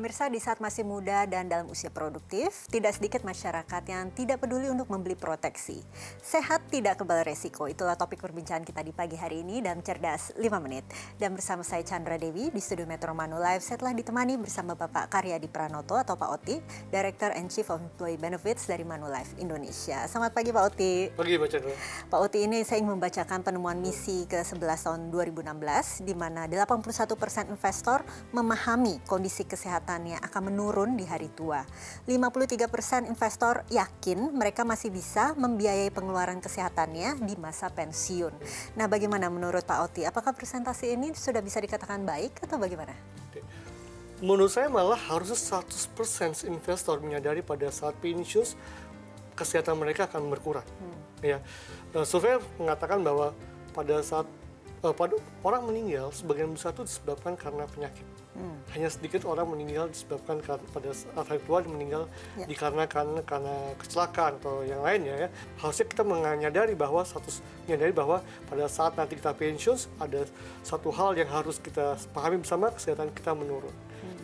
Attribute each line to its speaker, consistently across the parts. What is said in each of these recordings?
Speaker 1: Pemirsa, di saat masih muda dan dalam usia produktif, tidak sedikit masyarakat yang tidak peduli untuk membeli proteksi. Sehat tidak kebal resiko, itulah topik perbincangan kita di pagi hari ini dalam Cerdas 5 Menit. Dan bersama saya Chandra Dewi di Studio Metro Manulife, saya telah ditemani bersama Bapak Karyadi Pranoto atau Pak Oti, Director and Chief of Employee Benefits dari Manulife Indonesia. Selamat pagi Pak Oti.
Speaker 2: Pagi Pak Chandra.
Speaker 1: Pak Oti, ini saya ingin membacakan penemuan misi ke-11 tahun 2016, di mana 81% investor memahami kondisi kesehatannya akan menurun di hari tua. 53% investor yakin mereka masih bisa membiayai pengeluaran kesehatannya di masa pensiun. Nah, bagaimana menurut Pak Oti? Apakah presentasi ini sudah bisa dikatakan baik atau bagaimana?
Speaker 2: Menurut saya malah harusnya 100% investor menyadari pada saat pensiun kesehatan mereka akan berkurang. Ya, survei mengatakan bahwa pada saat orang meninggal, sebagian besar itu disebabkan karena penyakit. Hanya sedikit orang meninggal disebabkan pada saat hari tua meninggal dikarenakan karena kecelakaan atau yang lainnya. Ya. Harusnya kita menyadari bahwa pada saat nanti kita pensiun ada satu hal yang harus kita pahami bersama, kesehatan kita menurun.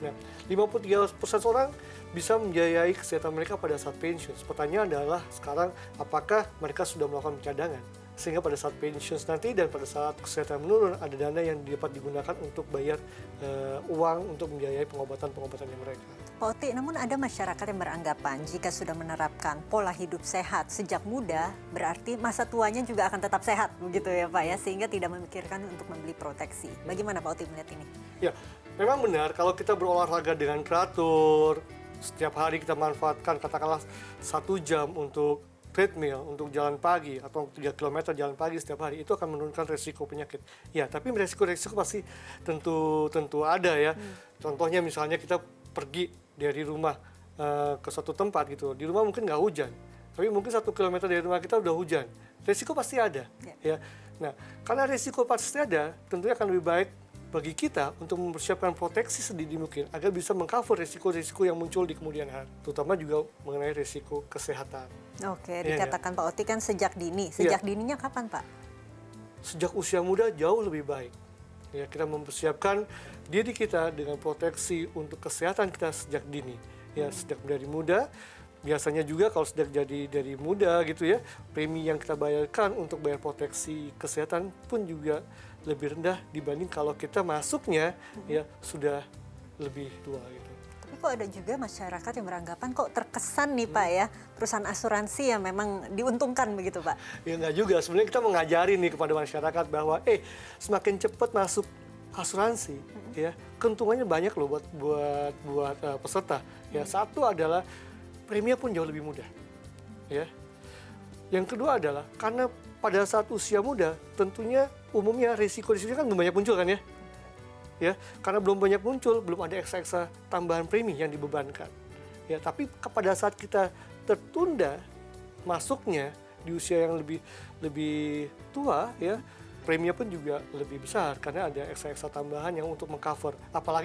Speaker 2: Nah, 53% orang bisa membiayai kesehatan mereka pada saat pensiun. Pertanyaannya adalah sekarang apakah mereka sudah melakukan cadangan? Sehingga pada saat pensiun nanti dan pada saat kesehatan menurun ada dana yang dapat digunakan untuk bayar uang untuk membiayai pengobatan-pengobatannya mereka.
Speaker 1: Pak Oti, namun ada masyarakat yang beranggapan jika sudah menerapkan pola hidup sehat sejak muda, berarti masa tuanya juga akan tetap sehat, begitu ya Pak ya, sehingga tidak memikirkan untuk membeli proteksi. Bagaimana Pak Oti melihat ini? Ya,
Speaker 2: memang benar kalau kita berolahraga dengan teratur, setiap hari kita manfaatkan katakanlah 1 jam untuk treadmill, untuk jalan pagi atau 3 km jalan pagi setiap hari, itu akan menurunkan resiko penyakit. Ya, tapi resiko pasti tentu ada ya. Contohnya misalnya kita pergi dari rumah ke suatu tempat gitu. Di rumah mungkin nggak hujan, tapi mungkin 1 kilometer dari rumah kita udah hujan. Resiko pasti ada. Ya. Nah, karena resiko pasti ada, tentunya akan lebih baik bagi kita untuk mempersiapkan proteksi sedini mungkin agar bisa mengcover risiko-risiko yang muncul di kemudian hari, terutama juga mengenai risiko kesehatan.
Speaker 1: Oke, dikatakan Pak Oti kan sejak dini. Sejak dininya kapan Pak?
Speaker 2: Sejak usia muda jauh lebih baik. Ya, kita mempersiapkan diri kita dengan proteksi untuk kesehatan kita sejak dini. Ya, sejak dari muda. Biasanya juga kalau sejak dari muda gitu ya, premi yang kita bayarkan untuk bayar proteksi kesehatan pun juga lebih rendah dibanding kalau kita masuknya ya sudah lebih tua gitu.
Speaker 1: Tapi kok ada juga masyarakat yang beranggapan kok terkesan nih Pak ya, perusahaan asuransi yang memang diuntungkan begitu Pak?
Speaker 2: Ya nggak juga, sebenarnya kita mengajari nih kepada masyarakat bahwa semakin cepat masuk asuransi ya, keuntungannya banyak loh buat peserta. Ya, satu adalah preminya pun jauh lebih mudah. Ya. Yang kedua adalah karena pada saat usia muda tentunya umumnya risiko-risikonya kan belum banyak muncul kan ya. Ya, karena belum banyak muncul, belum ada ekstra tambahan premi yang dibebankan. Ya, tapi pada saat kita tertunda masuknya di usia yang lebih tua ya, preminya pun juga lebih besar karena ada ekstra tambahan yang untuk mengcover. Apalagi